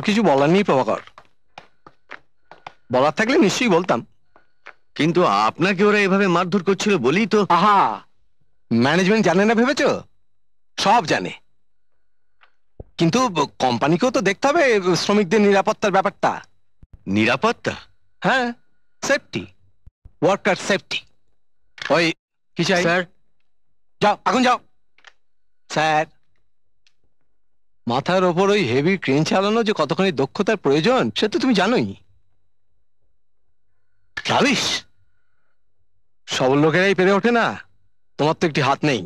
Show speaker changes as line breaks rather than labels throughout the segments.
কিছু বলার নেই প্রভাকর, বলার থাকলে নিশ্চয়ই বলতাম।
কিন্তু আপনাকে ওরা এভাবে মারধর করছিল বলেই তো।
আহা, ম্যানেজমেন্ট জানে না ভেবেছো? সব জানে, কিন্তু কোম্পানিকেও তো দেখতে হবে শ্রমিকদের নিরাপত্তার ব্যাপারটা।
নিরাপত্তা?
হ্যাঁ, সেফটি, ওয়ার্কার সেফটি। ওই কি চাই?
স্যার।
যাও, এখন যাও। স্যার, মাথার ওপর ওই হেভি ক্রেন চালানো যে কতখানি দক্ষতার প্রয়োজন সে তো তুমি জানোই। জানিস, সব লোকেরাই পেরে ওঠে না, তোমার তো একটি হাত নেই।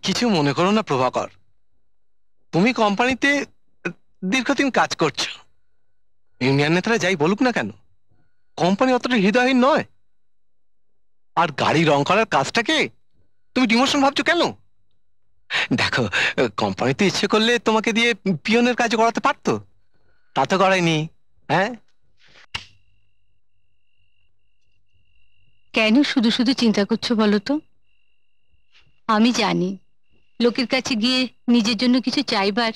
কিছু মনে করো না প্রভাকর, তুমি কোম্পানিতে দীর্ঘদিন কাজ করছো, ইউনিয়ন নেতারা যাই বলুক না কেন, কোম্পানি অতটা হৃদয়হীন নয়। আর গাড়ি রং করার কাজটাকে তুমি ডিমোশন ভাবছো কেন? দেখো, কোম্পানিতে ইচ্ছে করলে তোমাকে দিয়ে পিয়নের কাজ করাতে পারতো, তা তো করায়নি। হ্যাঁ,
কেন শুধু শুধু চিন্তা করছো বলো তো? আমি জানি লোকের কাছে গিয়ে নিজের জন্য কিছু চাইবার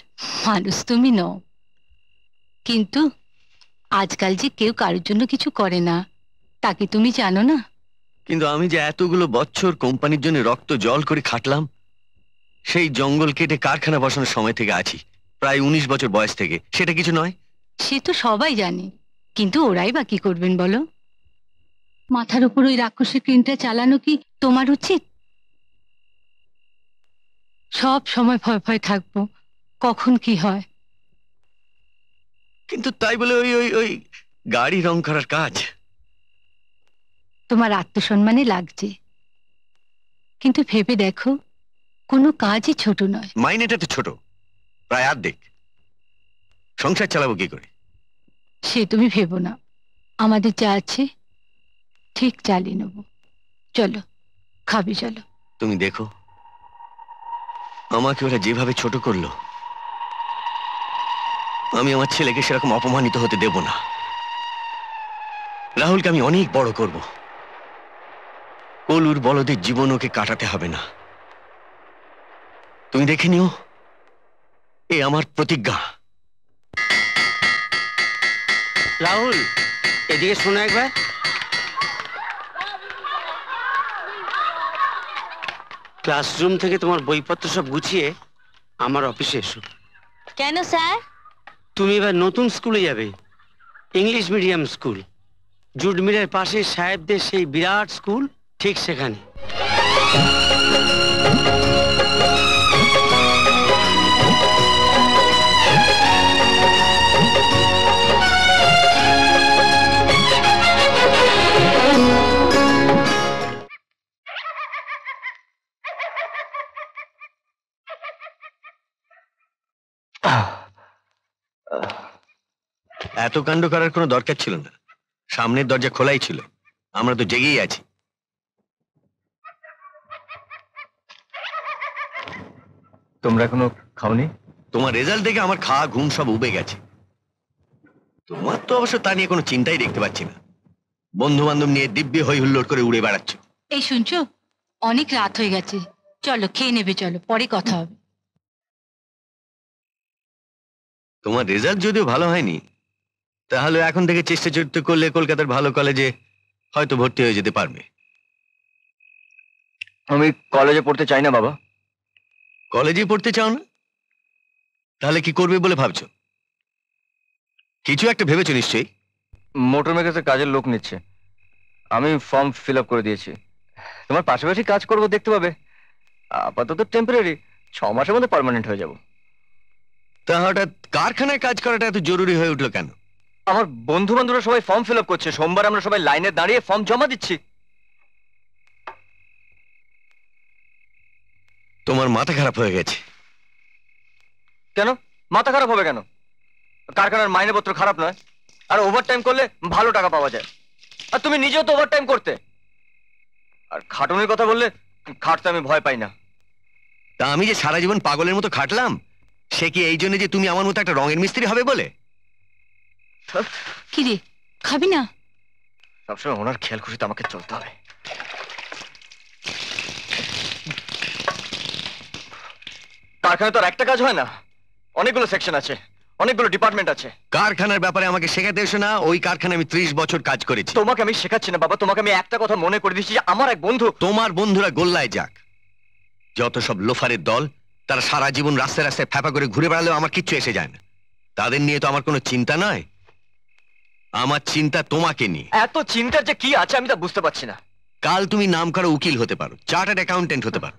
মানুষ তুমি নও, কিন্তু আজকাল যে কেউ কারোর জন্য কিছু করে না তা কি তুমি জানো না?
কিন্তু আমি যে এতগুলো বছর কোম্পানির জন্য রক্ত জল করে খাটলাম, সেই জঙ্গল কেটে কারখানা বসানোর সময় থেকে আছি, প্রায় 19 বছর বয়স থেকে, সেটা কিছু নয়?
সে তো সবাই জানে, কিন্তু ওরাই বা কি করবেন বলো? মাথার উপর ওই রাক্ষসের ক্রেনটা চালানো কি তোমার উচিত? সব সময় ভয় ভয় থাকবো কখন কি হয়।
কিন্তু তাই বলে ওই ওই ওই গাড়ি রং করার কাজ?
তোমার আত্মসম্মানে লাগছে, কিন্তু ভেবে দেখো কোনো কাজই ছোট নয়।
মাইনেটা তো ছোট, প্রায় অর্ধেক, সংসার চালাবো কি করে?
সে তুমি ভেবো না, আমাদের যা আছে ঠিক চালিয়ে নেব। চলো, খাবে চলো।
তুমি দেখো, আমাকে ওরা যেভাবে ছোট করলো, আমি আমার ছেলেকে সেরকম অপমানিত হতে দেব না। রাহুলকে আমি অনেক বড় করব, কলুর বলদের জীবন ওকে কাটাতে হবে না। তুমি দেখে নিও, এ আমার প্রতিজ্ঞা।
রাহুল, এদিকে শোনো একবার। ক্লাসরুম থেকে তোমার বইপত্র সব গুছিয়ে আমার অফিসে এসো।
কেন স্যার?
তুমি এবার নতুন স্কুলে যাবে, ইংলিশ মিডিয়াম স্কুল। জুট মিলের পাশে সাহেবদের সেই বিরাট স্কুল, ঠিক সেখানে।
এত কাণ্ড করার কোনো দরকার ছিল না, সামনের দরজা খোলাই ছিল, আমরা তো জেগেই আছি।
তোমরা এখনো খাওনি?
তোমার রেজাল্ট দেখে আমার খাওয়া ঘুম সব উবে গেছে। তোমার তো অবশ্য তা নিয়ে কোনো চিন্তাই দেখতে পাচ্ছি না, বন্ধু বান্ধব নিয়ে দিব্যি হই হুল্লোড় করে উড়ে বেড়াচ্ছ।
এই শুনছো, অনেক রাত হয়ে গেছে, চলো খেয়ে নেবে, চলো পরে কথা হবে।
তোমার রেজাল্ট যদিও ভালো হয়নি, তাহলে এখন থেকে চেষ্টা চরিত্র করলে কলকাতার ভালো কলেজে হয়তো ভর্তি হয়ে যেতে পারবে।
আমি কলেজে পড়তে চাই না বাবা।
কলেজে পড়তে চাও না? তাহলে কি করবে বলে ভাবছো? কিছু একটা ভেবেছো নিশ্চয়ই।
মোটর মেকার্সের কাজের লোক নিচ্ছে, আমি ফর্ম ফিল আপ করে দিয়েছি। তোমার পাশাপাশি কাজ করবো, দেখতে পাবে। আপাতত টেম্পোরারি, 6 মাসের মধ্যে পার্মানেন্ট হয়ে যাব।
তা হঠাৎ কারখানায় কাজ করাটা এত জরুরি হয়ে উঠলো কেন?
আমার বন্ধু বান্ধবরা সবাই ফর্ম ফিল আপ করছে, সোমবার আমরা সবাই লাইনে দাঁড়িয়ে ফর্ম জমা দিচ্ছি।
তোমার মাথা খারাপ হয়ে গেছে।
কেন মাথা খারাপ হবে কেন? কারখানার মাইনেপত্র খারাপ নয়, আর ওভারটাইম করলে ভালো টাকা পাওয়া যায়। আর তুমি নিজেও তো ওভারটাইম করতে। আর খাটুনির কথা বললে, খাটতে আমি ভয় পাই না।
তা আমি যে সারা জীবন পাগলের মতো খাটলাম, সে কি এই জন্য যে তুমি আমার মতো একটা রঙের মিস্ত্রি হবে বলে?
কি রে, খাবি না?
সবসময় ওনার খেয়াল খুশিতে আমাকে চলতে হবে। কারখানায় তো আর একটা কাজ হয় না, অনেকগুলো সেকশন আছে, অনেকগুলো ডিপার্টমেন্ট আছে।
কারখানার ব্যাপারে আমাকে শেখাতে এসো না, ওই কারখানায় আমি 30 বছর কাজ করেছি।
তোমাকে আমি শেখাচ্ছি না বাবা, তোমাকে আমি একটা কথা মনে করে দিচ্ছি যে আমার এক বন্ধু।
তোমার বন্ধুরা গোল্লায় যাক, যত সব লোফারের দল, তারা সারা জীবন রাস্তায় রাস্তায় ফ্যাপা করে ঘুরে বেড়ালেও আমার কিচ্ছু এসে যায় না। তাদের নিয়ে তো আমার কোনো চিন্তা নয়, আমার চিন্তা তোমাকে নিয়ে।
এত চিন্তার যে কি আছে আমি তা বুঝতে পারছি না।
কাল তুমি নামকরা উকিল হতে পারো, চার্টার্ড অ্যাকাউন্টেন্ট হতে পারো,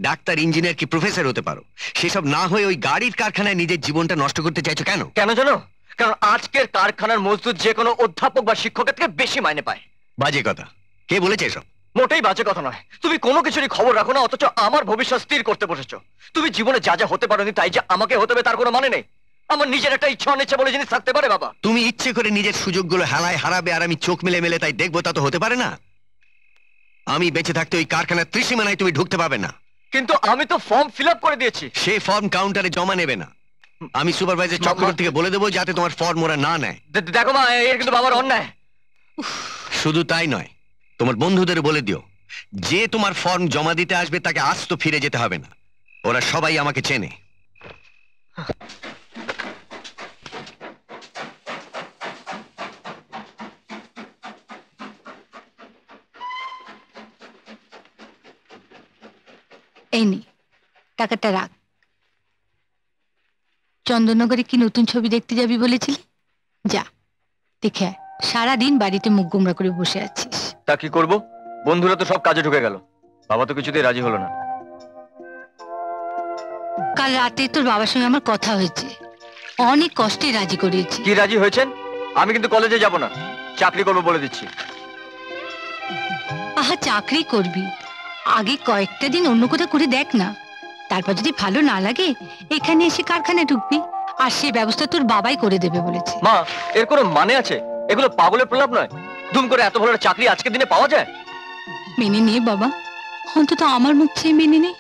ডাক্তার, ইঞ্জিনিয়ার কি প্রফেসর হতে পারো। সেসব না হয়ে ওই গাড়ির কারখানায় নিজের জীবনটা নষ্ট করতে চাইছো কেন?
কেন জানো? কারণ আজকের কারখানার মজদুর যে কোনো অধ্যাপক বা শিক্ষকের থেকে বেশি মাইনে পায়।
বাজে কথা, কে বলেছে এসব?
মোটেই বাজে কথা নয়। তুমি কোনো কিছুরই খবর রাখো না, অথচ আমার ভবিষ্যৎ স্থির করতে বসেছো। তুমি জীবনে যা যা হতে পারোনি তাই যে আমাকে হতে হবে তার কোনো মানে নেই। আমার নিজের একটা ইচ্ছা অনিচ্ছা বলে জিনিস থাকতে পারে বাবা।
তুমি ইচ্ছে করে নিজের সুযোগগুলো হেলায় হারাবে আর আমি চোখ মেলে মেলে তাই দেখবো, তা তো হতে পারে না। আমি বেঁচে থাকতে ওই কারখানার ত্রিসীমানায় তুমি ঢুকতে পারবে না।
কিন্তু আমি তো ফর্ম ফিল আপ করে দিয়েছি।
সেই ফর্ম কাউন্টারে জমা নেবে না, আমি সুপারভাইজার চক্রবর্তীকে বলে দেবো যাতে তোমার ফর্ম ওরা না নেয়।
দেখো মা, এর কিন্তু বাবার অন্যায়।
শুধু তাই নয়, তোমার বন্ধুদের বলে দিও যে তোমার ফর্ম জমা দিতে আসবে তাকে আজ তো ফিরে যেতে হবে না, ওরা সবাই আমাকে চেনে।
এই নে টাকাটা রাখ। চন্দননগরে কি নতুন ছবি দেখতে যাবি বলেছিলি? যা দেখে আয়। সারাদিন বাড়িতে মুখ গোমরা করে বসে আছিস।
তা কি করব, বন্ধুরা তো সব কাজে ঢুকে গেল, বাবা তো কিছুতেই রাজি হলো না।
কাল রাতে তোর বাবার সঙ্গে আমার কথা হয়েছে, অনেক কষ্টে রাজি করিয়েছি।
কি রাজি হয়েছেন? আমি কিন্তু কলেজে যাব না, চাকরি করবো বলে দিচ্ছি।
আহা, চাকরি করবি, আগে কয়েকটা দিন অন্য কোথাও করে দেখ না, তারপর যদি ভালো না লাগে এখানে এসে কারখানায় ঢুকবি, আর সে ব্যবস্থা তোর বাবাই করে দেবে বলেছে।
মা, এর কোনো মানে আছে? এগুলো পাগলের প্রলাপ নয়। দুম করে এত ভালো চাকরি আজকের দিনে পাওয়া যায়?
মেনে নে বাবা, অন্তত আমার মুখ চেয়ে মেনে নে,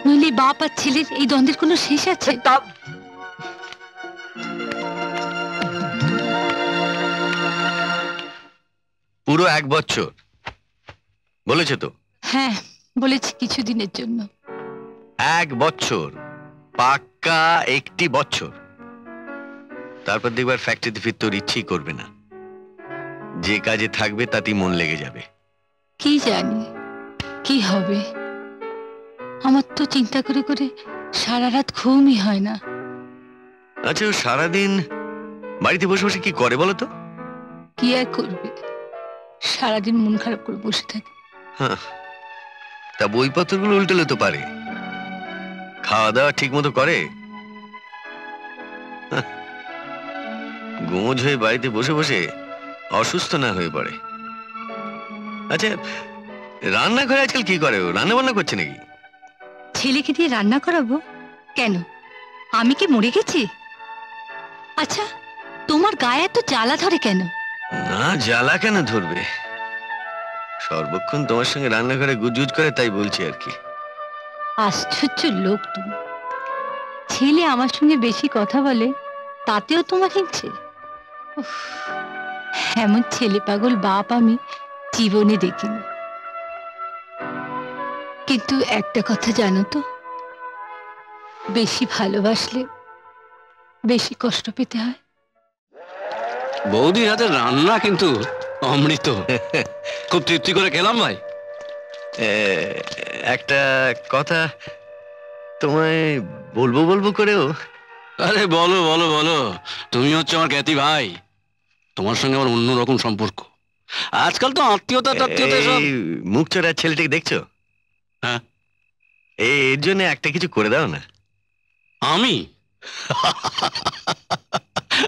নইলে বাপ আর ছেলের এই দ্বন্দ্বের কোনো শেষ আছে?
পুরো 1 বছর বলেছে তো?
হ্যাঁ বলেছি, কিছুদিনের জন্য।
1 বছর, পাক্কা 1টি বছর। তারপর দেখবার ফ্যাক্টরিতে ফিরতে তোর ইচ্ছেই করবে না, যে কাজে থাকবে তাতেই মন লেগে যাবে।
কি জানি কি হবে, আমার তো চিন্তা করে করে সারা রাত ঘুমই হয় না।
আচ্ছা, ও সারাদিন বাড়িতে বসে বসে কি করে বলো তো?
কি আর করবে, সারাদিন মন খারাপ করে বসে থাকে।
হ্যাঁ, তা বইপত্রগুলো উল্টেলে তো পারে। খাওয়া দাওয়া ঠিক মতো করে? গোঁজ হয়ে বাড়িতে বসে বসে অসুস্থ না হয়ে পড়ে। আচ্ছা, রান্নাঘরে আজকাল কি করে? ও রান্না বান্না করছে নাকি?
ছেলেকে দিয়ে রান্না করাবো কেন? আমি কি মরে গেছি? আচ্ছা, তোমার গায়ে এত জ্বালা ধরে কেন?
না, জ্বালা কেন ধরবে, সর্বক্ষণ তোমার সঙ্গে রান্নাঘরে গুজগুজ করে তাই বলছি আর কি।
আশ্চর্য লোক তুমি, ছেলে আমার সঙ্গে বেশি কথা বলে তাতেও তোমার হিংসে? উফ, এমন ছেলে পাগল বাপ আমি জীবনে দেখিনি। কিন্তু একটা কথা জানো তো, বেশি ভালোবাসলে বেশি কষ্ট পেতে হয়।
বৌদির হাতে রান্না কিন্তু অমৃত, খুব তৃপ্তি করে খেলাম ভাই।
একটা কথা তোমায় বলবো বলবো করেও।
আরে বলো বলো বলো, তুমি হচ্ছে আমার খ্যাতি ভাই, তোমার সঙ্গে আমার অন্যরকম সম্পর্ক। আজকাল তো আত্মীয়তা টাত্মীয়তা সব।
মুখ চড়া ছেলেটাকে দেখছো?
হ্যাঁ।
এর জন্য একটা কিছু করে দাও না।
আমি?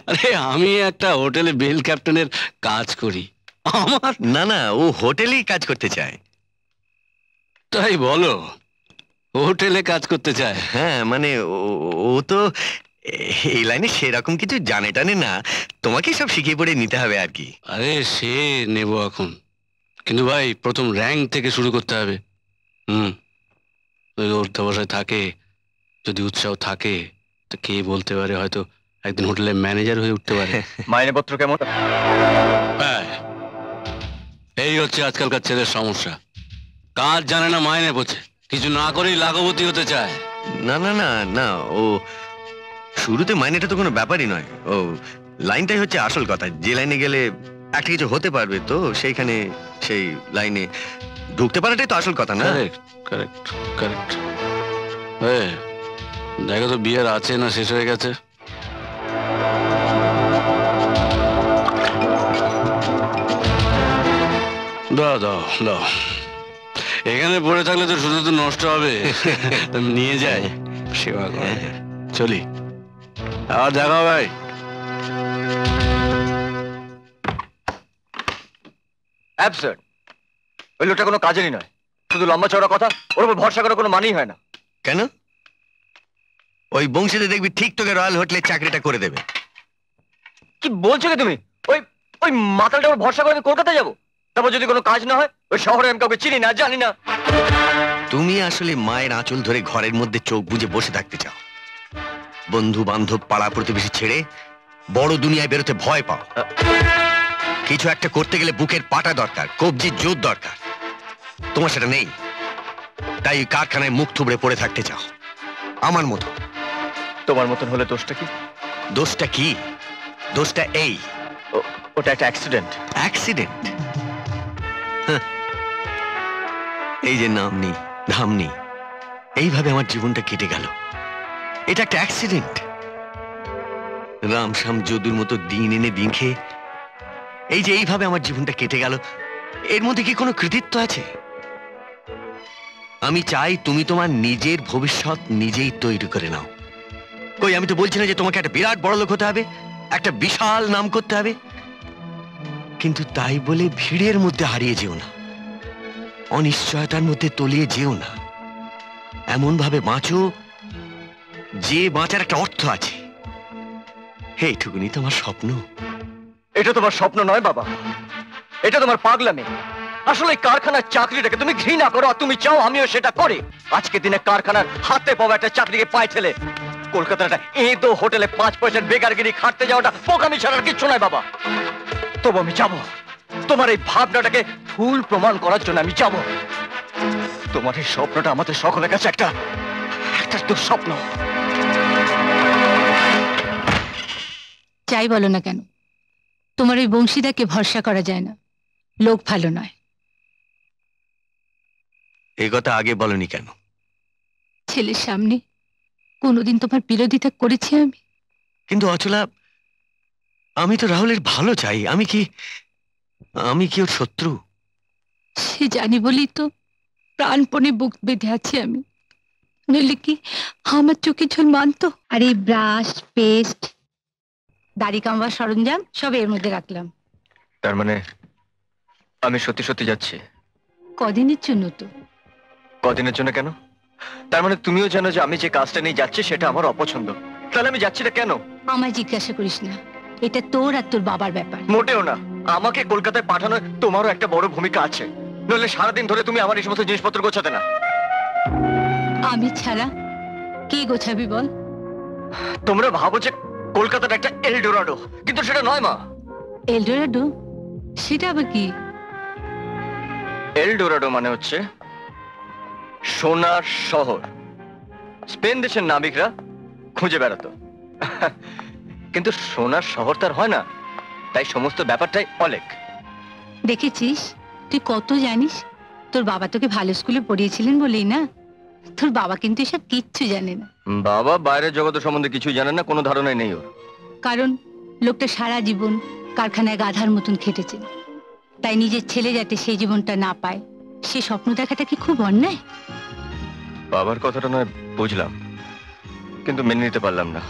আরে আমি একটা হোটেলে বেল ক্যাপ্টেনের কাজ করি। আমার
না না, ও হোটেলেই কাজ করতে চায়।
তাই বলো? হোটেলে কাজ করতে চায়?
হ্যাঁ, মানে ও তো এই লাইনে সেরকম কিছু জানে টানে না, তোমাকে সব শিখিয়ে পড়ে নিতে হবে আর কি।
আরে সে নেব এখন, কিন্তু ভাই প্রথম র্যাঙ্ক থেকে শুরু করতে হবে। যদি অর্ধাবসায় থাকে, যদি উৎসাহ থাকে, তো কে বলতে পারে হয়তো একদিন হোটেলের ম্যানেজার হয়ে উঠতে পারে।
মাইনেপত্র কেমন?
হ্যাঁ, এই হচ্ছে আজকালকার ছেলের সমস্যা, কাজ জানে না, মাইনে বোঝে, কিছু না করেই লাখপতি হতে চায়।
না না না না, ও শুরুতে মাইনেটা তো কোনো ব্যাপারই নয়, ও লাইনটাই হচ্ছে আসল কথা। যে লাইনে গেলে একটা কিছু হতে পারবে, তো সেইখানে সেই লাইনে ঢুকতে পারাটাই তো আসল কথা, না?
Correct correct correct. দেখো তো বিয়ের আছে না শেষ হয়ে গেছে। দাও দাও দাও, এখানে পড়ে থাকলে তো শুধু তো নষ্ট হবে। নিয়ে যাই, সেবা করে চলি। আবার দেখা ভাই।
অ্যাবসার্ড। ওই লোকটা কোনো কাজেরই নয়, শুধু লম্বা চওড়া কথা, ওর উপর ভরসা করার কোনো মানেই হয় না।
কেন? ওই বংশীতে দেখবি ঠিক তোকে রয়্যাল হোটেলে চাকরিটা করে দেবে।
কি বলছো কি তুমি? ওই ওই মাতালটা ওর ভরসা করে আমি কলকাতায় যাবো? তারপর যদি কোনো কাজ না হয়, ওই শহরে আমি কাউকে চিনি না, জানি না।
তুমি আসলে মায়ের আঁচল ধরে ঘরের মধ্যে চোখ বুজে বসে থাকতে চাও, বন্ধু বান্ধব পাড়া প্রতিবেশী ছেড়ে বড় দুনিয়ায় বেরোতে ভয় পাও। কিছু একটা করতে গেলে বুকের পাটা দরকার, কবজির জোর দরকার। তোমার সেটা নেই, তাই কারখানায় মুখ থুবড়ে পড়ে থাকতে চাও আমার মতো।
তোমার মতন হলে দোষটা কি?
দোষটা কি? দোষটা এই,
ওটা একটা অ্যাক্সিডেন্ট।
অ্যাক্সিডেন্ট? এই যে নাম নেই ধাম নেই, এইভাবে আমার জীবনটা কেটে গেল, এটা একটা অ্যাক্সিডেন্ট? রাম শ্যাম যদুর মতো দিন এনে দিন খেয়ে এই যে এইভাবে আমার জীবনটা কেটে গেল, এর মধ্যে কি কোনো কৃতিত্ব আছে? আমি চাই তুমি তোমার নিজের ভবিষ্যৎ নিজেই তৈরি করে নাও। কই, আমি তো বলছি না যে তোমাকে একটা বিরাট বড় লোক হতে হবে, একটা বিশাল নাম করতে হবে, কিন্তু তাই বলে ভিড়ের মধ্যে হারিয়ে যেও না, অনিশ্চয়তার মধ্যে তলিয়ে যেও না। এমন ভাবে বাঁচো যে বাঁচার একটা অর্থ আছে। এইটুকুনি তোমার স্বপ্ন।
এটা তোমার স্বপ্ন নয় বাবা, এটা তোমার পাগলামি। আসলে কারখানার চাকরিটাকে তুমি ঘৃণা করো, আর তুমি চাও আমিও সেটা করি। আজকে দিনে কারখানার হাতে পাওয়া একটা চাকরিকে পায় ঠেলে কলকাতাটা এদো হোটেলে 5 পয়সার বেকারগিরি খাটতে যাওয়াটা বোকামি ছাড়ার কিচ্ছু নয় বাবা। তবু আমি যাবো, তোমার এই ভাবনাটাকে ভুল প্রমাণ করার জন্য আমি যাবো। তোমার এই স্বপ্নটা আমাদের সকলের কাছে একটা দুঃস্বপ্ন।
যাই বলো না কেন, তোমার ওই বংশীদাকে ভরসা করা যায় না, লোক ভালো নয়।
এই কথা আগে বলনি কেন?
ছেলের সামনে কোনোদিন তোমার বিরোধিতা করেছি আমি?
কিন্তু অচলা, আমি তো রাহুলের ভালো চাই। আমি কি ওর শত্রু?
সে জানি বলি তো প্রাণপণে বুক বেঁধে আছি আমি, নইলে কি আমার চোখে ঝোল মানতো? আর এই ব্রাশ, পেস্ট, দাড়ি কামবার সরঞ্জাম সব এর মধ্যে রাখলাম।
তার মানে আমি সত্যি সত্যি যাচ্ছি?
কদিনের জন্য তো।
কদিনের জন্য কেন? তার মানে তুমিও জানো যে আমি যে কাজটা নিয়ে যাচ্ছি সেটা আমার অপছন্দ, তাহলে আমি যাচ্ছি না কেন?
আমায় জিজ্ঞাসা করিস না, এটা তোর আর তোর বাবার ব্যাপার।
মোটেও না, আমাকে কলকাতায় পাঠানোর তোমারও একটা বড় ভূমিকা আছে, নইলে সারাদিন ধরে তুমি আমার এই সমস্ত জিনিসপত্র গোছাতে না।
আমি ছাড়া কে গোছাবি বল?
তোমরা ভাবো যে কলকাতার একটা এলডোরাডো, কিন্তু সেটা নয় মা।
এলডোরাডো? সেটা আবার কি?
এলডোরাডো মানে হচ্ছে সোনার শহর। স্পেন দেশের নাবিকরা খুঁজে বেড়াতো, কিন্তু সোনার শহর তার হয় না, তাই সমস্ত ব্যাপারটাই অলেখ।
দেখেছিস তুই কত জানিস? তোর বাবা তোকে ভালো স্কুলে পড়িয়েছিলেন বলেই না, তোর বাবা কিন্তু এসব কিচ্ছু জানে না।
বাবা বাইরের জগতের সম্বন্ধে কিছুই জানে না, কোনো ধারণাই নেই ওর।
কারণ লোকটা সারা জীবন কারখানায় গাধার মতন খেটেছে, তাই নিজের ছেলে যাতে সেই জীবনটা না পায় সে স্বপ্ন দেখাটা কি খুব অন্যায়?
বাবার কথাটা নয় বুঝলাম, কিন্তু মেনে নিতে পারলাম না।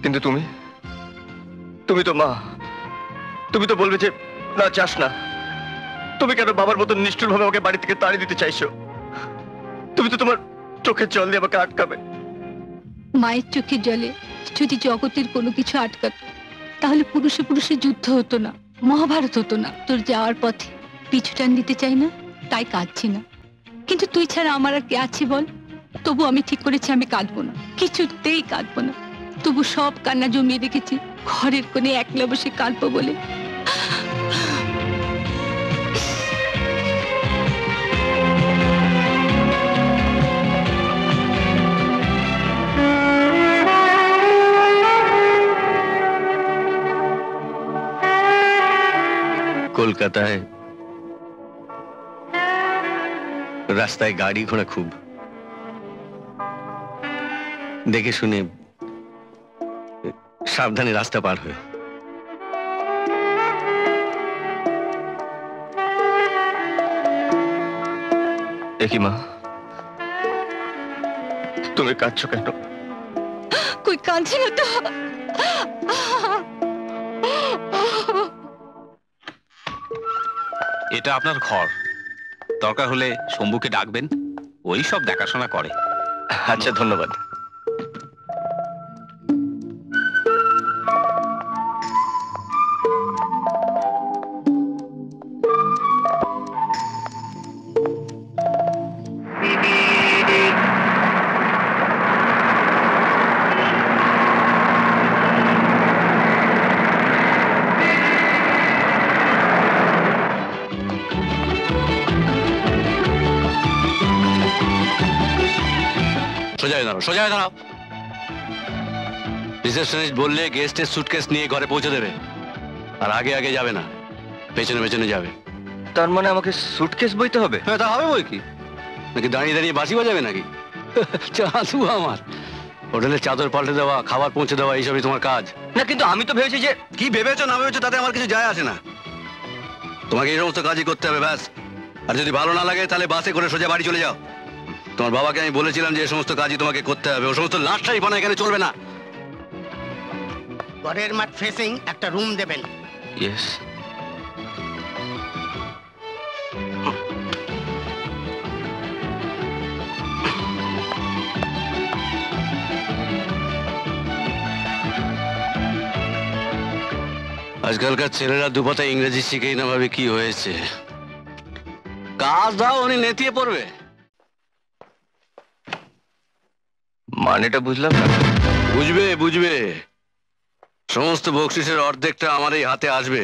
কিন্তু তুমি তো মা, তুমি তো বলবে যে না চাস না। তুমি কেন বাবার মতন নিষ্ঠুর ভাবে আমাকে বাড়ি থেকে তাড়িয়ে দিতে চাইছো? তুমি তো তোমার চোখের জল দিয়ে আমাকে আটকাবে।
মায়ের চোখের জলে যদি জগতের কোনো কিছু আটকাত, তাহলে পুরুষে পুরুষে যুদ্ধ হতো না, মহাভারত হতো না। তোর যাওয়ার পথে পিছু টান দিতে চাই না, তাই কাঁদছি না। কিন্তু তুই ছাড়া আমার আর কে আছে বল? তবু আমি ঠিক করেছি আমি কাঁদবো না, কিছুতেই কাঁদবো না। তবু সব কান্না জমিয়ে রেখেছি ঘরের কোণে একলা বসে কাঁদবো বলে।
কলকাতায় রাস্তায় গাড়ি ঘোড়া খুব, দেখে শুনে সাবধানে রাস্তা পার হয়ে।
দেখি মা, তুমি কাঁদছো কেন?
কই কাঁদছি না তো।
এটা আপনার ঘর, দরকার হলে শম্ভুকে ডাকবেন, ওই সব দেখাশোনা করে।
আচ্ছা, ধন্যবাদ।
সোজা হয়ে দাঁড়াও, সোজা হয়ে দাঁড়াও। রিসেপশনিস্ট বললে গেস্টের সুটকেস নিয়ে ঘরে পৌঁছে দেবে, আর আগে আগে যাবে না, পেছনে পেছনে যাবে।
তার মানে আমাকে সুটকেস বইতে হবে?
হ্যাঁ, তা হবে বই কি, নাকি দাঁড়িয়ে দাঁড়িয়ে বাঁশি বাজাবে নাকি? চাঁদু আমার, হোটেলের চাদর পাল্টে দেওয়া, খাবার পৌঁছে দেওয়া, এইসবই তোমার কাজ।
না, কিন্তু আমি তো ভেবেছি যে...
কি ভেবেছো না ভেবেছো তাতে আমার কিছু যায় আসে না, তোমাকে এই সমস্ত কাজই করতে হবে ব্যাস। আর যদি ভালো না লাগে তাহলে বাসে করে সোজা বাড়ি চলে যাও। তোমার বাবাকে আমি বলেছিলাম যে এই সমস্ত কাজই তোমাকে করতে হবে, ও সমস্ত লাস্টাই বানা এখানে চলবে না।
ঘরের মাঠ ফেসিং একটা রুম দেবেন।
ইয়েস।
আজকালকার ছেলেরা দুপাতা ইংরেজি শিখেই না ভাবে কি হয়েছে। কাজ দাও, উনি নেতিয়ে পড়বে।
মানেটা বুঝলাম না।
বুঝবে বুঝবে, সমস্ত বকশিসের অর্ধেকটা আমার এই হাতে আসবে,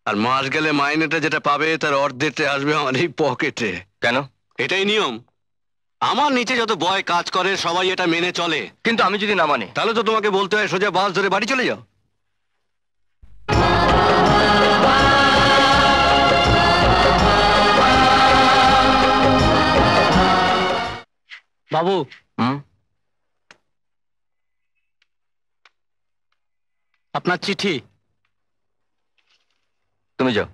আর মাস গেলে মাইনেটা যেটা পাবে তার অর্ধেকটা আসবে আমার এই পকেটে।
কেন?
এটাই নিয়ম। আমার নিচে যত বয় কাজ করে সবাই এটা মেনে চলে।
কিন্তু আমি যদি না মানি?
তাহলে তো তোমাকে বলতে হয় সোজা বাস ধরে বাড়ি চলে যাও।
বাবু, আপনার চিঠি।
তুমি যাও।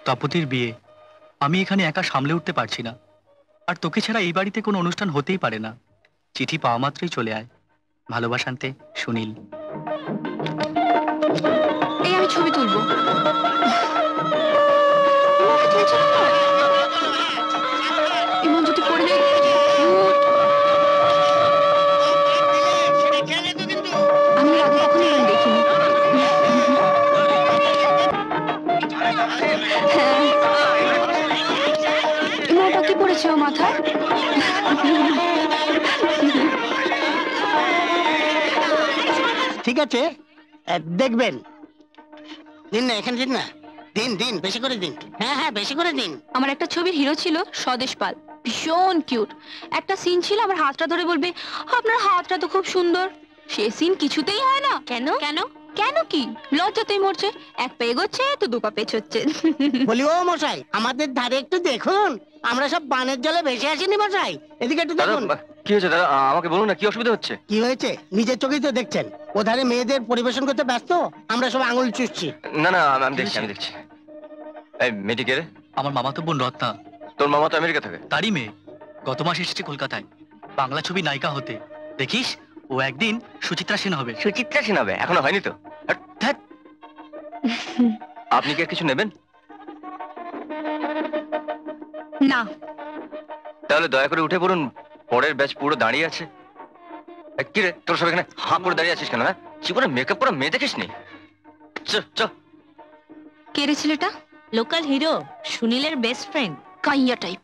তাপতির বিয়ে আমি এখানে একা সামলে উঠতে পারছি না, আর তোকে ছাড়া এই বাড়িতে কোনো অনুষ্ঠান হতেই পারে না। চিঠি পাওয়া মাত্রই চলে আয়। ভালোবাসান্তে, সুনীল।
এই আমি ছবি তুলবো। এমন যদি পড়ে যায়, আমি আগে কখনো এরকম দেখিনি। এমনটা কি পড়েছে ও মাথায়?
ঠিক আছে, দেখবেন। দিন না, এখানে দিন না, দিন দিন, বেশি করে দিন। হ্যাঁ হ্যাঁ, বেশি করে দিন।
আমার একটা ছবির হিরো ছিল স্বদেশ পাল, ভীষণ কিউট। একটা সিন ছিল আমার হাতটা ধরে বলবে, আপনার হাতটা তো খুব সুন্দর। সে সিন কিছুতেই হয় না। কেন কেন কেন? কি লজ্জাতেই মরছে। এক পা এগোচ্ছে তো দু পা পেছোচ্ছে।
বলি ও মশাই, আমাদের ধারে একটু দেখুন, আমরা সব বানের জলে ভেসে আসিনি মশাই, এদিকে একটু দেখুন।
কি হয়েছে দাদা? আমাকে বলুন না, কি অসুবিধা হচ্ছে?
কি হয়েছে নিজের চোখেই তো দেখছেন। ও ধারে মেয়েদের পরিবেশন করতে ব্যস্ত, আমরা সব আঙুল চুষছি।
না না, আমি দেখছি, আমি দেখছি। এই মেয়েটি কে রে?
আমার মামাতো বোন রত্না।
তোর মামা তো আমেরিকা থাকে।
তারই মেয়ে, গত মাসে এসেছে কলকাতায় বাংলা ছবি নায়িকা হতে। দেখিস, ও একদিন সুচিত্রা সেন হবে।
সুচিত্রা সেন হবে? এখনো হয়নি তো। ধ্যাৎ। আপনি কি আর কিছু নেবেন?
না।
তাহলে দয়া করে উঠে পড়ুন, পরের ব্যাচ পুরো দাঁড়িয়ে আছে। কি রে, তোর সব এখানে হাঁ করে দাঁড়িয়ে আছিস কেন? হ্যাঁ, জীবনে মেকআপ করা মেয়ে দেখিস নি?
কে রে ছেলেটা?
লোকাল হিরো, সুনীলের বেস্ট ফ্রেন্ড।
কাইয়া টাইপ।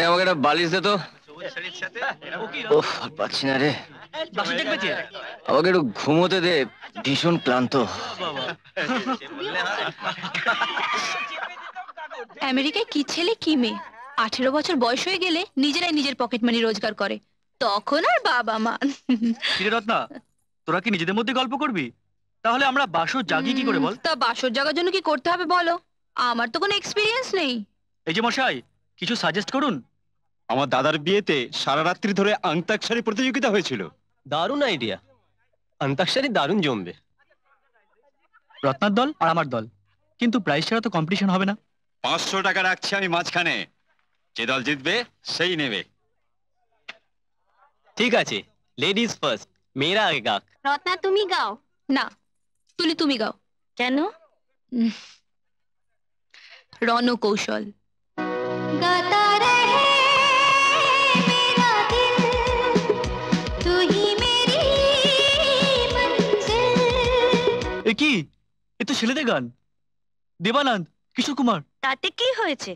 আমাকে একটা বালিশ দে তো। ওহ, পাচ্ছি না রে।
বাসে দেখবে যে
আমাকে একটু ঘুমোতে দে, ভীষণ ক্লান্ত।
আমেরিকায় কি ছেলে কি মেয়ে 18 বছর বয়স হয়ে গেলে নিজেরাই নিজের পকেট মানি রোজগার করে, তখন আর বাবা মা।
কিরে রত্না, তোরা কি নিজেদের মধ্যে গল্প করবি? তাহলে আমরা বাসর জাগি কি করে বল?
তা বাসর জাগার জন্য কি করতে হবে বলো? আমার তো কোনো এক্সপিরিয়েন্স নেই।
এই যে মশাই, কিছু সাজেস্ট করুন।
আমার দাদার বিয়েতে সারা রাত্রি ধরে অন্তাক্ষরী প্রতিযোগিতা হয়েছিল।
দারুণ আইডিয়া, অন্তাক্ষরী দারুণ জমবে।
রত্নার দল আর আমার দল, কিন্তু প্রাইস ছাড়া তো কম্পিটিশন হবে না।
500 টাকা রাখছি আমি মাঝখানে, যে দল জিতবে সেই নেবে।
ঠিক আছে, লেডিজ ফার্স্ট, মেয়েরা আগে গাক।
রত্না তুমি গাও।
না, তুমি গাও।
কেন?
রণ কৌশল।
गाता रहे मेरा दिल, तू ही मेरी मंजिल।
এ কি, এ তো ছেলেদের গান। দেবানন্দ, কিশোর কুমার।
তাতে কি হয়েছে?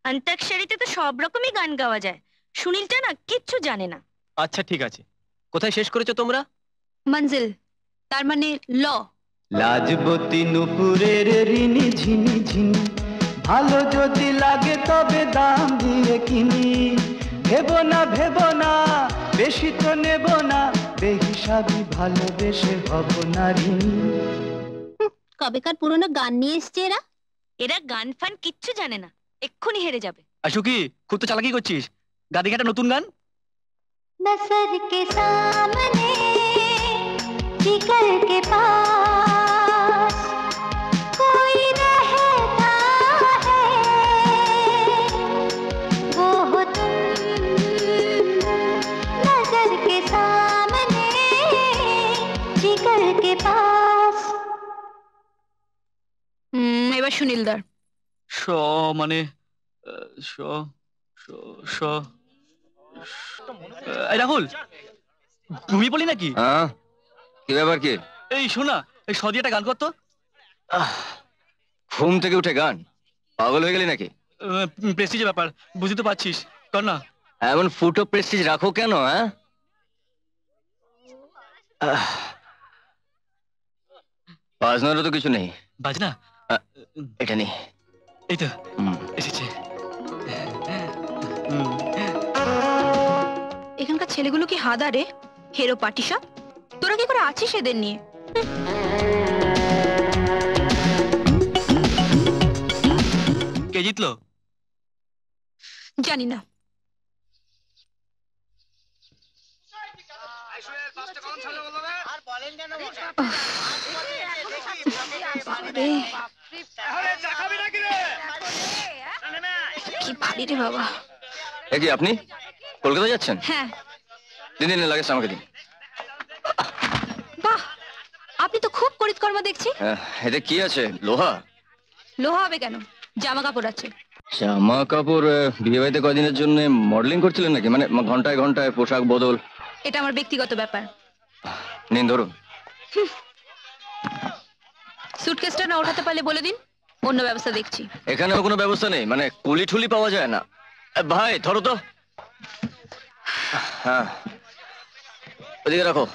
অন্তাক্ষরীতে তো সব রকমই গান গাওয়া যায়। সুনীলটা না কিচ্ছু জানে না।
আচ্ছা ঠিক আছে, কোথায় শেষ করেছো তোমরা?
মঞ্জিল, তার মানে ল।
লাজবতী নুপুরের রিনি ঝিনি ঝিনি, ভালো যদি লাগে তবে দাম দিয়ে কিনি। ভেবো না বেশি তো নেব না, বেহিসাবি ভালোবেসে হব না ঋণী।
কবেকার পুরনো গান নিয়ে এসছে এরা।
এরা গান ফান কিচ্ছু জানে না, এক্ষুনি হেরে যাবে।
আশু কি, খুব তো চালাকি করছিস। গাদি ঘাটা নতুন গান।
नजर के सामने जिगर के पास कोई रहता है, वो हो तुम। नजर के सामने जिगर के पास।
এবার সুনীলদার।
স মানে স স স এই রাহুল, ঘুমিয়ে পড়লি নাকি?
হ্যাঁ, কি ব্যাপার কি?
এই শোনা, এই সদি একটা গান করতো।
ঘুম থেকে উঠে গান? পাগল হয়ে গেলি নাকি?
প্রেস্টিজের ব্যাপার, বুঝতে তো পারছিস, কর না।
এমন ফুটো প্রেস্টিজ রাখো কেন? হ্যাঁ, বাজনারও তো কিছু নেই।
বাজনা
এটা নেই।
এই তো এসেছে।
এখানকার ছেলেগুলো কি হাদা রে, হেরো পার্টি সব। তোরা কি করে আছিস এদের নিয়ে?
কে জিতলো
জানি না। কি ভারী রে বাবা।
এ কি, আপনি কলকাতা যাচ্ছেন?
হ্যাঁ।
দিন লাগেজ আমাকে দিন।
বাহ, আপনি তো খুব করিতকর্ম দেখছি।
এতে কি আছে? লোহা?
লোহা হবে কেন, জামা কাপড় আছে।
জামা কাপড়? বিয়ে বাড়িতে কয়দিনের জন্য মডেলিং করছিলেন নাকি? মানে ঘন্টায় ঘন্টায় পোশাক বদল?
এটা আমার ব্যক্তিগত ব্যাপার।
নিন ধরুন।
সুটকেসটা না ওঠাতে পারলে বলে দিন, অন্য ব্যবস্থা দেখছি।
এখানেও কোনো ব্যবস্থা নেই? মানে কুলি ঠুলি পাওয়া যায় না? ভাই ধরো তো। হ্যাঁ, ওদিকে রাখো।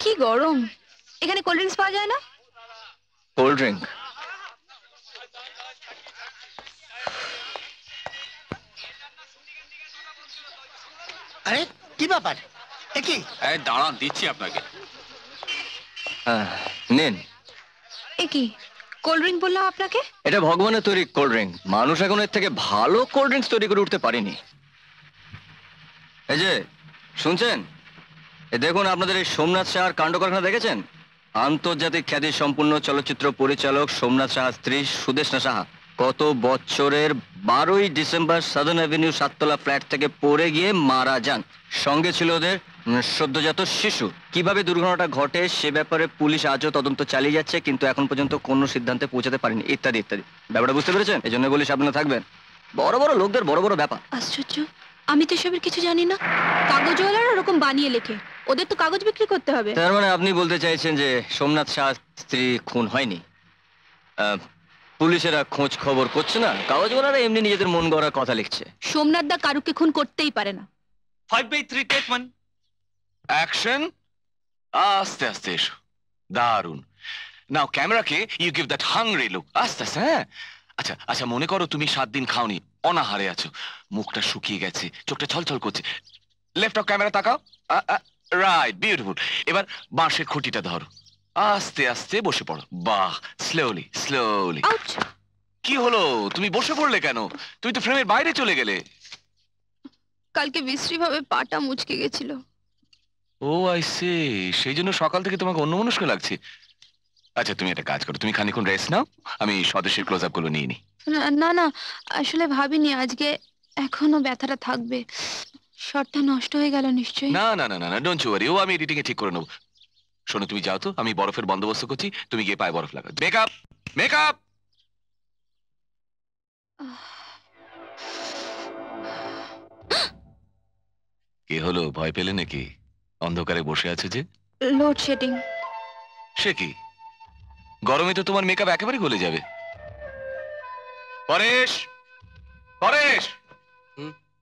কি গরম, এখানে কোল্ড ড্রিঙ্কস পাওয়া যায় না?
Cold drink?
আরে কি ব্যাপার, এ কি?
দাঁড়ান, দিচ্ছি আপনাকে।
হ্যাঁ নিন।
এ কি কোল্ড ড্রিঙ্ক বললাম আপনাকে?
এটা ভগবানের তৈরি কোল্ড ড্রিঙ্ক, মানুষ এখন এর থেকে ভালো কোল্ড ড্রিঙ্কস তৈরি করে উঠতে পারেনি। এই যে শুনছেন, এ দেখুন আপনাদের এই সোমনাথ সাহার কাণ্ড কারখানা দেখেছেন? আন্তর্জাতিক খ্যাতি সম্পূর্ণ চলচ্চিত্র পরিচালক সোমনাথ সাহার স্ত্রী সুদেষ্ণা সাহা গত বছরের 12ই ডিসেম্বর সাদার্ন অ্যাভিনিউ 7তলা ফ্ল্যাট থেকে পড়ে গিয়ে মারা যান। সঙ্গে ছিল ওদের সদ্যজাত শিশু। কিভাবে দুর্ঘটনাটা ঘটে সে ব্যাপারে পুলিশ আজও তদন্ত চালিয়ে যাচ্ছে, কিন্তু এখন পর্যন্ত কোনো সিদ্ধান্তে পৌঁছাতে পারেনি, ইত্যাদি ইত্যাদি। ব্যাপারটা বুঝতে পেরেছেন? এই জন্য বলি সাবধানে থাকবেন। বড় বড় লোকদের বড় বড় ব্যাপার।
আশ্চর্য, আমি তো এসবের কিছু জানি না। কাগজওয়ালারা ওরকম বানিয়ে লেখে, ওদের তো কাগজ বিক্রি করতে হবে।
তার মানে আপনি বলতে চাইছেন যে সোমনাথ শাহর স্ত্রী খুন হয়নি? পুলিশেরা খোঁজ খবর করছে না, কাগজওয়ালারা এমনি নিজেদের মন গড়া কথা লিখছে।
সোমনাথ দা কারুকে খুন করতেই পারে না।
5/3 টেক 1 অ্যাকশন আস্তে আস্তে এসো দারুন নাও ক্যামেরাকে you give that hungry look আস্তে আস্তে হ্যাঁ আচ্ছা আচ্ছা মনে করো তুমি 7 দিন খাওনি অনাহারে আছো মুখটা শুকিয়ে গেছে চোখটা ছলছল করছে লেফট অফ ক্যামেরা তাকাও রাইট বিউটিফুল এবার বাঁশের খুঁটিটা ধরো আস্তে আস্তে বসে পড়ো বাহ স্লোলি স্লোলি কি হলো তুমি বসে পড়লে কেন তুমি তো ফ্রেমের বাইরে চলে গেলে
কালকে বিশ্রীভাবে পাটা মুচকে গেছিল
ও আই সি সেই জন্য সকাল থেকে তোমাকে অন্যমনস্ক লাগছে আচ্ছা তুমি একটা কাজ করো তুমি খানিকক্ষণ রেস্ট নাও আমি স্বদেশের ক্লোজ আপ গুলো নিয়ে নি
না না আসলে ভাবিনি আজকে এখনো ব্যথাটা থাকবে শটটা নষ্ট হয়ে গেল নিশ্চয়ই
না না না না ডোন্ট ওয়ারি ও আমি এডিটিং এ ঠিক করে নেবো শোনো তুমি যাও তো আমি বরফের বন্দোবস্ত করছি তুমি গিয়ে পায়ে বরফ লাগাও মেকআপ মেকআপ কি হলো ভয় পেলে নাকি অন্ধকারে বসে আছে যে
লোডশেডিং
সে কি গরমে তো তোমার মেকআপ একেবারে গলে যাবে পরেশ পরেশ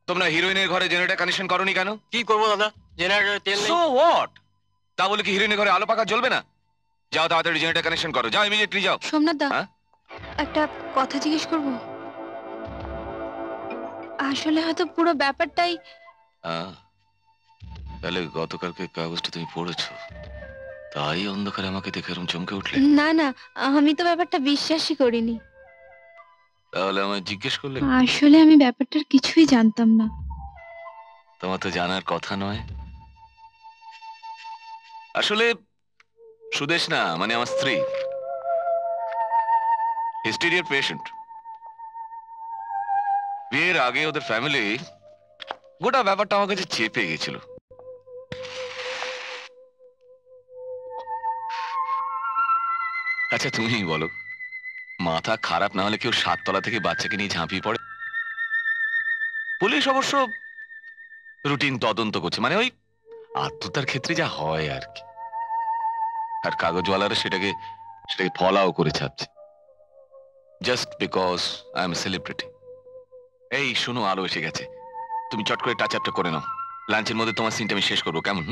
তোমরা হিরোইনের ঘরে জেনারেটর কানেকশন করোনি কেন
কি করবো দাদা জেনারেটরে তেল নেই
সো হোয়াট তা বলে কি হিরোইনের ঘরে আলো পাকা জ্বলবে না যাও তাড়াতাড়ি জেনারেটর কানেকশন করো যাও ইমিডিয়েটলি যাও
সোমনাথ দা একটা কথা জিজ্ঞেস করব আসলে হয়তো পুরো ব্যাপারটাই
তাহলে গতকালকে কাগজটা তুমি পড়েছো তাই অন্ধকারে আমাকে দেখে এরকম চমকে উঠলে
না না আমি তো ব্যাপারটা বিশ্বাসই করিনি
তাহলে আমায় জিজ্ঞেস করলে
আসলে আমি ব্যাপারটার কিছুই জানতাম না
তোমার তো জানার কথা নয় আসলে সুদেশ না মানে আমার স্ত্রী হিস্টেরিয়ার পেশেন্ট বিয়ের আগে ওদের ফ্যামিলি গোটা ব্যাপারটা আমার কাছে চেপে গেছিল আচ্ছা তুমি বলো মাথা খারাপ না হলে কেউ 7 তলা থেকে বাচ্চাকে নিয়ে ঝাঁপিয়ে পড়ে পুলিশ অবশ্য রুটিন তদন্ত করছে মানে ওই আত্মহত্যার ক্ষেত্রে যা হয় আর কি আর কাগজওয়ালারা সেটাকে ফলাও করে ছাপছে just because I am celebrity এই শোনো আলো এসে গেছে তুমি চট করে টাচ আপটা করে নাও লাঞ্চের মধ্যে তোমার সিনটা আমি শেষ করবো কেমন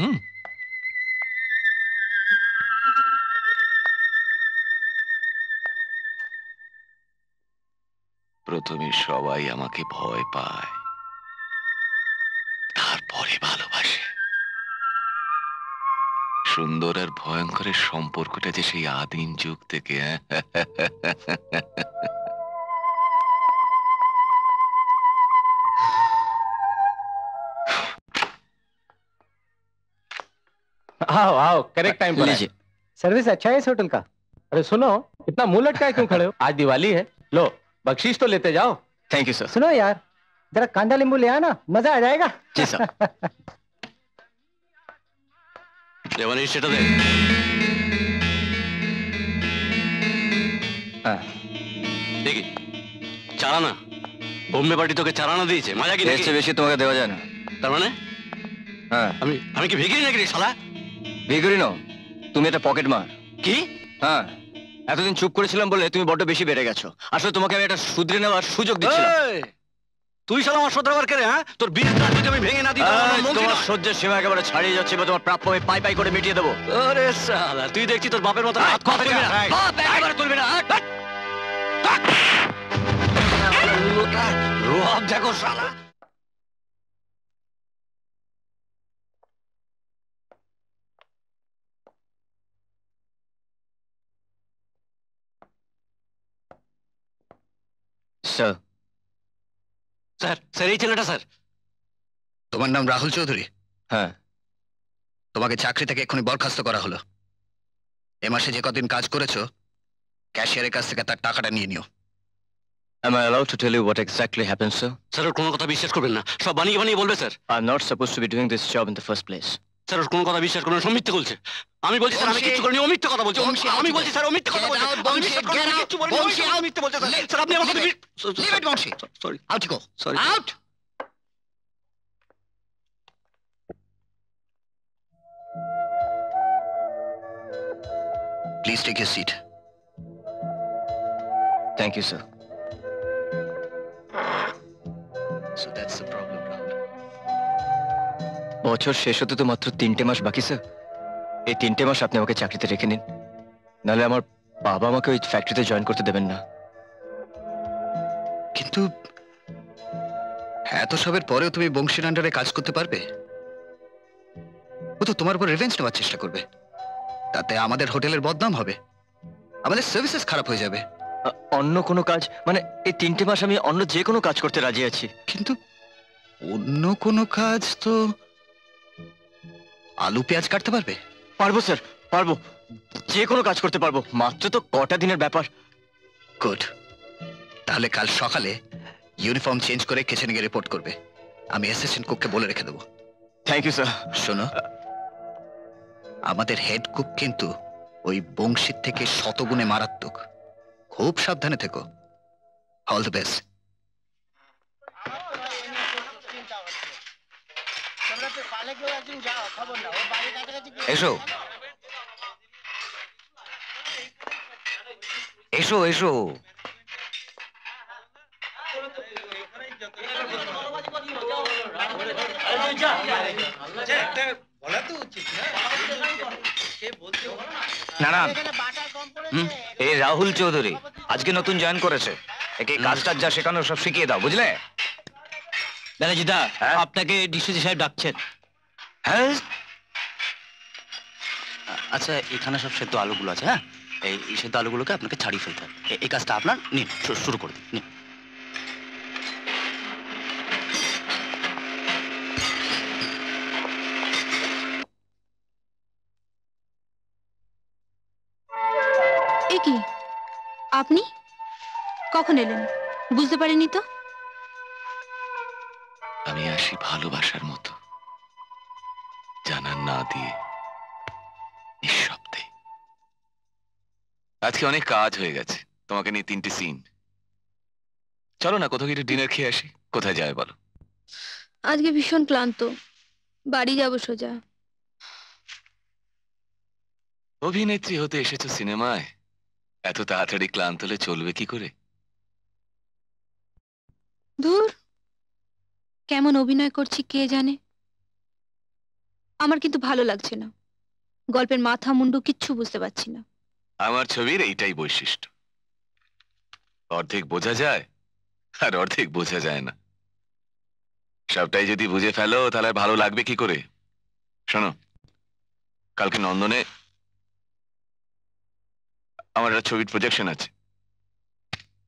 প্রথমে সবাই আমাকে ভয় পায় তারপরে ভালোবাসে সুন্দর আর ভয়ঙ্করের সম্পর্কটা যে সেই আদিম যুগ থেকে
आओ आओ करेक्ट टाइम पर लीजिए सर्विस अच्छा है इस होटल का अरे सुनो इतना मुंह लटकाए क्यों खड़े हो आज दिवाली है लो बख्शीश तो लेते जाओ
थैंक यू सर
सुनो यार जरा कांदा नींबू ले आना मजा आ जाएगा
जी सर
দেওয়ানি সেটা দে দেখি চারানা বোম্বে পার্টি তোকে চারানা দিয়েছে মজা কি
এর চেয়ে বেশি তোমাকে দেওয়া যায় না
তার মানে
হ্যাঁ
আমি কি ভিখারি নাকি রে শালা
ভিখারি নও তুমি এটা পকেট মার
কি
হ্যাঁ এতদিন চুপ করেছিলাম বলে তুমি বড্ড বেশি বেড়ে গেছো আসলে তোমাকে আমি একটা শুধরে নেওয়ার সুযোগ দিচ্ছিলাম
তুই শালা আমার শোধরাবার কে রে হ্যাঁ তোর বিয়ের কাজ যদি আমি ভেঙে না দিই
তোমার সহ্যের সীমা একেবারে ছাড়িয়ে যাচ্ছে বা তোমার প্রাপ্য আমি পাই পাই করে মিটিয়ে দেবো
আরে শালা তুই দেখছি তোর বাপের মতো হাত কথা তুলবি না বাপ একেবারে তুলবি না রোহাব দেখো শালা
স্যার
স্যার স্যার এই ছেলেটা স্যার
তোমার নাম রাহুল চৌধুরী
হ্যাঁ
তোমাকে চাকরি থেকে এক্ষুনি বরখাস্ত করা হলো এ মাসে যে কদিন কাজ করেছো ক্যাশিয়ারের কাছ থেকে তার টাকাটা নিয়ে নিও
Am I allowed to tell you what exactly happened, sir?
Sir ওর কোনো কথা বিশ্বাস করবেন না সব বানিয়ে বানিয়ে বলবে sir
I'm not supposed to be doing this job in the first place.
Sir ওর কোনো কথা বিশ্বাস করবেন না সব মিথ্যে বলছে আমি বলছি স্যার আমি কিছু করিনি ও মিথ্যে কথা বলছে আমি বলছি স্যার ও মিথ্যে কথা বলছে আমি বিশ্বাস করি না কিছু বলিনি ও মিথ্যে বলছে স্যার আপনি আমার কথা
Leave it, Bonshi.
Sorry
Out you go.
Sorry.
Out. Please take your seat.
Thank you, sir.
So that's the problem, Rahul.
বছর শেষ হতে তো মাত্র 3টে মাস বাকি স্যার। এই 3টে মাস আপনি আমাকে চাকরিতে রেখে নিন, নাহলে আমার বাবা আমাকে ওই ফ্যাক্টরিতে জয়েন করতে দেবেন না।
কিন্তু এত সবের পরেও তুমি বংশীর আন্ডারে কাজ করতে পারবে? ও তো তোমার উপর রিভেঞ্জ নেওয়ার চেষ্টা করবে, তাতে আমাদের হোটেলের বদনাম হবে, আমাদের সার্ভিসেস খারাপ হয়ে যাবে।
অন্য কোনো কাজ মানে এই 3টে মাস আমি অন্য যে কোনো কাজ করতে রাজি আছি।
কিন্তু অন্য কোনো কাজ তো আলু পেঁয়াজ কাটতে পারবে?
পারবো স্যার, পারবো, যে কোনো কাজ করতে পারবো, মাত্র তো কটা দিনের ব্যাপার।
গুড, তাহলে কাল সকালে ইউনিফর্ম চেঞ্জ করে কিচেনে গিয়ে রিপোর্ট করবে। আমি অ্যাসিস্ট্যান্ট কুককে বলে রেখে দেবো।
Thank you sir.
শোনো, আমাদের হেড কুক কিন্তু ওই বংশীর থেকে শতগুণে মারাত্মক, খুব সাবধানে থেকো। All the best.
এসো এসো এসো। নারায়ণ, এই রাহুল চৌধুরী আজকে নতুন জয়েন করেছে। একে কাজটা যা শেখানো সব শিখিয়ে দাও, বুঝলে?
ব্যানার্জিদা, আপনাকে ডিসি সাহেব ডাকছেন।
হ্যাঁ,
আচ্ছা, এখানে সব সেদ্ধ আলুগুলো আছে। হ্যাঁ, এই সেদ্ধ আলুগুলোকে আপনাকে ছাড়িয়ে ফেলতে হবে। এই কাজটা আপনার, নিন, শুরু করে দিন, নিন।
এ কি, আপনি কখন এলেন? বুঝতে পারিনি তো।
আমি আসি ভালোবাসার মতো, জানার না দিয়ে, নিঃশব্দে। আজকে অনেক কাজ হয়ে গেছে, তোমাকে নিয়ে 3টে সিন। চলো না কোথাও গিয়ে ডিনার খেয়ে আসি। কোথায় যাবে বলো?
আজকে ভীষণ ক্লান্ত, বাড়ি যাব সোজা।
অভিনেত্রী হতে এসেছো সিনেমায়, এত তাড়াতাড়ি ক্লান্ত হলে চলবে কি করে?
ধুর, কেমন অভিনয় করছি কে জানে। আমার কিন্তু ভালো লাগছে না, গল্পের মাথা মুন্ডু কিচ্ছু বুঝতে পারছি না।
আমার ছবির এইটাই বৈশিষ্ট্য, অর্ধেক বোঝা যায় আর অর্ধেক বোঝা যায় না। সবটাই যদি বুঝে ফেলো তাহলে ভালো লাগবে কি করে? শোনো, কালকে নন্দনে আমার একটা ছবির প্রজেকশন আছে,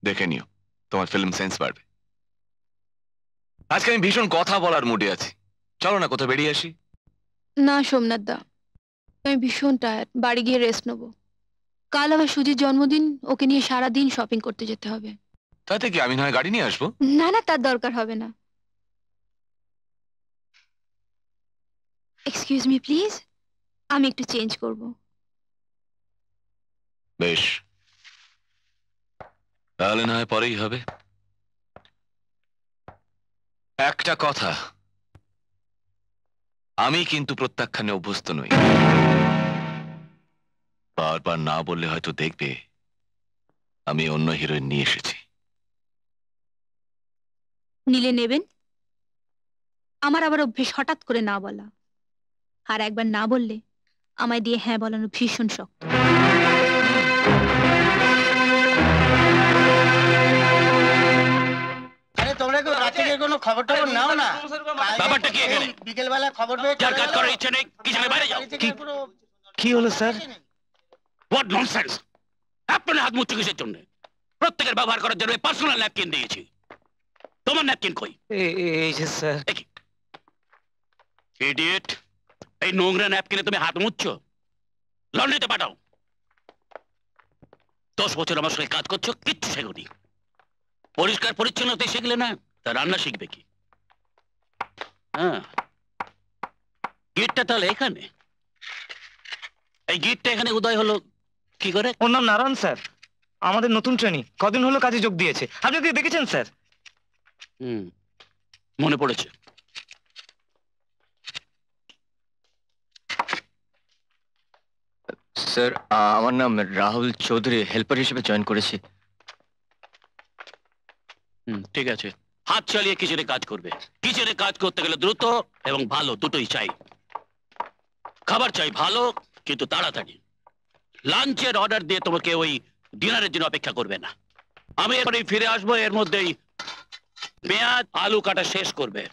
দেখে নিও, তোমার ফিল্ম সেন্স বাড়বে। আজকে আমি ভীষণ কথা বলার মুডে আছি, চলো না কোথাও বেরিয়ে আসি।
না সোমনাথ দা, আমি ভীষণ টায়ার্ড, বাড়ি গিয়ে রেস্ট নেবো। কাল আবার সুজির জন্মদিন, ওকে নিয়ে সারাদিন শপিং করতে যেতে হবে।
তাতে কি, আমি না হয় গাড়ি নিয়ে আসবো।
না না, তার দরকার হবে না। এক্সকিউজ মি প্লিজ, আমি একটু চেঞ্জ করব।
বেশ, তাহলে না হয় পরেই হবে। একটা কথা, আমি কিন্তু প্রত্যাখ্যানে অভ্যস্ত নই। বারবার না বললে হয়তো দেখবে আমি অন্য হিরোইন নিয়ে এসেছি।
নিলে নেবেন? আমার আবার অভ্যেস হঠাৎ করে না বলা, আর একবার না বললে আমায় দিয়ে হ্যাঁ বলানো ভীষণ শক্ত।
আরে তোমরা কেউ রাত থেকে কোনো খবর টবর নাও না?
ব্যাপারটা কি এখানে?
বিকেলবেলা খবর পেয়ে
যার কাজ করার ইচ্ছা নেই, কিচেনে বাইরে যাও।
কি হলো স্যার?
What nonsense! আপনার হাত মুছছে কিসের জন্য? প্রত্যেকের ব্যবহার করার জন্য পার্সোনাল ন্যাপকিন দিয়েছি। তোমার ন্যাপকিন কই?
এই যে স্যার।
ইডিয়েট, এই নোংরা ন্যাপকিনে তুমি হাত মুছছো? লন্ড্রিতে পাঠাও। 10 বছর আমার সঙ্গে কাজ করছো, কিচ্ছু শেখোনি। পরিষ্কার পরিচ্ছন্নতা শিখলে না, তা রান্না শিখবে কি? হ্যাঁ, গিটটা তাহলে এখানে। এই গিটটা এখানে উদয় হলো কি করে?
ওর নাম নারায়ণ স্যার, আমাদের নতুন ট্রেনিং, কদিন হলো কাজে যোগ দিয়েছে। আপনি কি দেখেছেন স্যার?
মনে পড়েছে।
স্যার, আমার নাম রাহুল চৌধুরী, হেল্পার হিসেবে জয়েন করেছি।
ঠিক আছে, হাত চালিয়ে কিচেনে কাজ করবে। কিচেনে কাজ করতে গেলে দ্রুত এবং ভালো দুটোই চাই। খাবার চাই ভালো কিন্তু তাড়াতাড়ি। লাঞ্চের অর্ডার দিয়ে তোমাকে ওই ডিনারের জন্য অপেক্ষা করবে না। আমি এবারে ফিরে আসবো, এর মধ্যেই পেঁয়াজ আলু কাটা শেষ করবে।